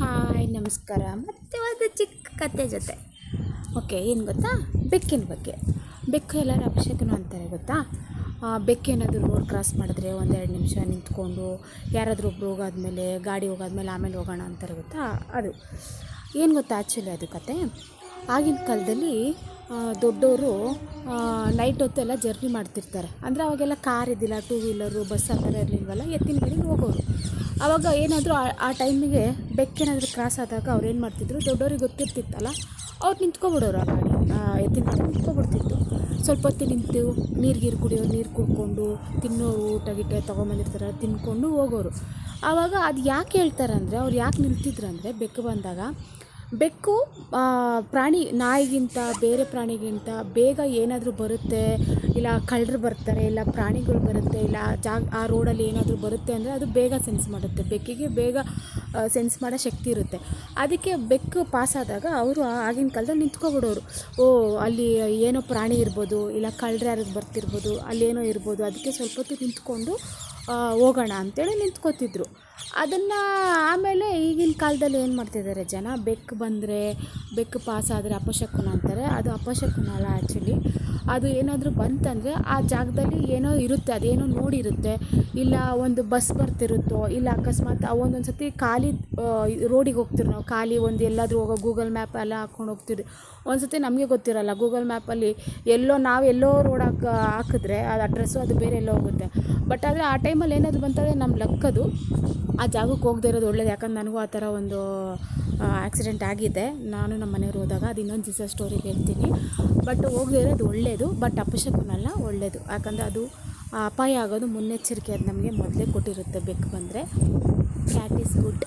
Hi ನಮಸ್ಕಾರ. ಮತ್ತೆ ಒಂದು ಚಿಕ್ಕ ಕತೆ ಜೊತೆ. ಓಕೆ, ಏನು ಗೊತ್ತಾ, ಬೆಕ್ಕಿನ ಬಗ್ಗೆ. ಬೆಕ್ಕು ಎಲ್ಲರೂ ಅಪಶಕುನ ಅಂತಾರೆ ಗೊತ್ತಾ. ಬೆಕ್ಕೇನಾದರೂ ರೋಡ್ ಕ್ರಾಸ್ ಮಾಡಿದ್ರೆ ಒಂದೆರಡು ನಿಮಿಷ ನಿಂತ್ಕೊಂಡು ಯಾರಾದರೂ ಒಬ್ರು ಹೋಗಾದ್ಮೇಲೆ, ಗಾಡಿ ಹೋಗಾದ್ಮೇಲೆ ಆಮೇಲೆ ಹೋಗೋಣ ಅಂತಾರೆ ಗೊತ್ತಾ. ಅದು ಏನು ಗೊತ್ತಾ, ಆ್ಯಕ್ಚುಲಿ ಅದು ಕತೆ ಆಗಿನ ಕಾಲದಲ್ಲಿ ದೊಡ್ಡವರು ನೈಟ್ ಹೊತ್ತೆಲ್ಲ ಜರ್ನಿ ಮಾಡ್ತಿರ್ತಾರೆ. ಅಂದರೆ ಅವಾಗೆಲ್ಲ ಕಾರ್ ಇದ್ದಿಲ್ಲ, ಟೂ ವೀಲರು, ಬಸ್ ಆ ಥರ ಇರಲಿಲ್ವಲ್ಲ, ಎತ್ತಿನ ಗಾಡಿಲಿ ಹೋಗೋರು. ಆವಾಗ ಏನಾದರೂ ಆ ಟೈಮಿಗೆ ಬೆಕ್ಕೇನಾದರೂ ಕ್ರಾಸ್ ಆದಾಗ ಅವ್ರು ಏನು ಮಾಡ್ತಿದ್ರು, ದೊಡ್ಡವ್ರಿಗೆ ಗೊತ್ತಿರ್ತಿತ್ತಲ್ಲ, ಅವ್ರು ನಿಂತ್ಕೊಬಿಡೋರು. ಆ ಗಾಡಿ ಎತ್ತಿನ ಗಾಡಿ ನಿಂತ್ಕೊಬಿಡ್ತಿತ್ತು. ಸ್ವಲ್ಪ ಹೊತ್ತು ನಿಂತು ನೀರು ಕುಡಿಯೋರು, ನೀರು ಕುಡ್ಕೊಂಡು, ತಿನ್ನೋರು, ಊಟ ಗಿಟ ತೊಗೊಂಬಂದಿರ್ತಾರೆ, ತಿನ್ಕೊಂಡು ಹೋಗೋರು. ಆವಾಗ ಅದು ಯಾಕೆ ಹೇಳ್ತಾರೆ ಅಂದರೆ, ಅವ್ರು ಯಾಕೆ ನಿಲ್ತಿದ್ರು ಅಂದರೆ, ಬೆಕ್ಕು ಬಂದಾಗ ಬೆಕ್ಕು ಪ್ರಾಣಿ ನಾಯಿಗಿಂತ, ಬೇರೆ ಪ್ರಾಣಿಗಿಂತ ಬೇಗ ಏನಾದರೂ ಬರುತ್ತೆ, ಇಲ್ಲ ಕಳ್ಳರು ಬರ್ತಾರೆ, ಇಲ್ಲ ಪ್ರಾಣಿಗಳು ಬರುತ್ತೆ, ಇಲ್ಲ ಆ ರೋಡಲ್ಲಿ ಏನಾದರೂ ಬರುತ್ತೆ ಅಂದರೆ ಅದು ಬೇಗ ಸೆನ್ಸ್ ಮಾಡುತ್ತೆ. ಬೆಕ್ಕಿಗೆ ಬೇಗ ಸೆನ್ಸ್ ಮಾಡೋ ಶಕ್ತಿ ಇರುತ್ತೆ. ಅದಕ್ಕೆ ಬೆಕ್ಕು ಪಾಸಾದಾಗ ಅವರು ಆಗಿನ ಕಾಲದಲ್ಲಿ ನಿಂತ್ಕೊಬಿಡೋರು. ಅಲ್ಲಿ ಏನೋ ಪ್ರಾಣಿ ಇರ್ಬೋದು, ಇಲ್ಲ ಕಳ್ಳರು ಯಾರಿಗೆ ಬರ್ತಿರ್ಬೋದು, ಅಲ್ಲೇನೋ ಇರ್ಬೋದು, ಅದಕ್ಕೆ ಸ್ವಲ್ಪ ಹೊತ್ತು ನಿಂತ್ಕೊಂಡು ಹೋಗೋಣ ಅಂತೇಳಿ ನಿಂತ್ಕೋತಿದ್ರು. ಅದನ್ನು ಆಮೇಲೆ ಈಗಿನ ಕಾಲದಲ್ಲಿ ಏನು ಮಾಡ್ತಿದ್ದಾರೆ ಜನ, ಬೆಕ್ಕು ಬಂದರೆ, ಬೆಕ್ಕು ಪಾಸಾದರೆ ಅಪಶಕುನ ಅಂತಾರೆ. ಅದು ಅಪಶಕುನ ಅಲ್ಲ ಆ್ಯಕ್ಚುಲಿ. ಅದು ಏನಾದರೂ ಬಂತಂದರೆ ಆ ಜಾಗದಲ್ಲಿ ಏನೋ ಇರುತ್ತೆ, ಅದೇನೋ ನೋಡಿರುತ್ತೆ, ಇಲ್ಲ ಒಂದು ಬಸ್ ಬರ್ತಿರುತ್ತೋ, ಇಲ್ಲ ಅಕಸ್ಮಾತ್ ಒಂದೊಂದು ಸತಿ ಖಾಲಿ ರೋಡಿಗೆ ಹೋಗ್ತಿರೋ ನಾವು, ಖಾಲಿ ಒಂದು ಎಲ್ಲಾದರೂ ಹೋಗೋ ಗೂಗಲ್ ಮ್ಯಾಪ್ ಎಲ್ಲ ಹಾಕ್ಕೊಂಡು ಹೋಗ್ತೀರಿ. ಒಂದು ಸತಿ ನಮಗೆ ಗೊತ್ತಿರೋಲ್ಲ, ಗೂಗಲ್ ಮ್ಯಾಪಲ್ಲಿ ನಾವೆಲ್ಲೋ ರೋಡ್ ಹಾಕಿದ್ರೆ ಅದು ಅಡ್ರೆಸ್ಸು ಅದು ಬೇರೆ ಎಲ್ಲೋ ಹೋಗುತ್ತೆ. ಬಟ್ ಆದರೆ ಆ ಟೈಮಲ್ಲಿ ಏನಾದರೂ ಬಂತಂದರೆ ನಮ್ಮ ಲಕ್ಕದು ಆ ಜಾಗಕ್ಕೆ ಹೋಗದೇ ಇರೋದು ಒಳ್ಳೇದು. ಯಾಕಂದ್ರೆ ನನಗೂ ಆ ಥರ ಒಂದು ಆಕ್ಸಿಡೆಂಟ್ ಆಗಿದೆ, ನಾನು ನಮ್ಮ ಮನೆಯವ್ರು ಹೋದಾಗ. ಅದು ಇನ್ನೊಂದು ದಿವಸ ಸ್ಟೋರಿ ಹೇಳ್ತೀನಿ. ಬಟ್ ಹೋಗದೇ ಇರೋದು ಒಳ್ಳೆಯದು, ಬಟ್ ಅಪಶಕುನಲ್ಲ, ಒಳ್ಳೆಯದು. ಯಾಕಂದರೆ ಅದು ಅಪಾಯ ಆಗೋದು ಮುನ್ನೆಚ್ಚರಿಕೆ ಅದು ನಮಗೆ ಮೊದಲೇ ಕೊಟ್ಟಿರುತ್ತೆ. ಬೆಕ್ಕು ಬಂದರೆ ಕ್ಯಾಟ್ ಈಸ್ ಗುಡ್.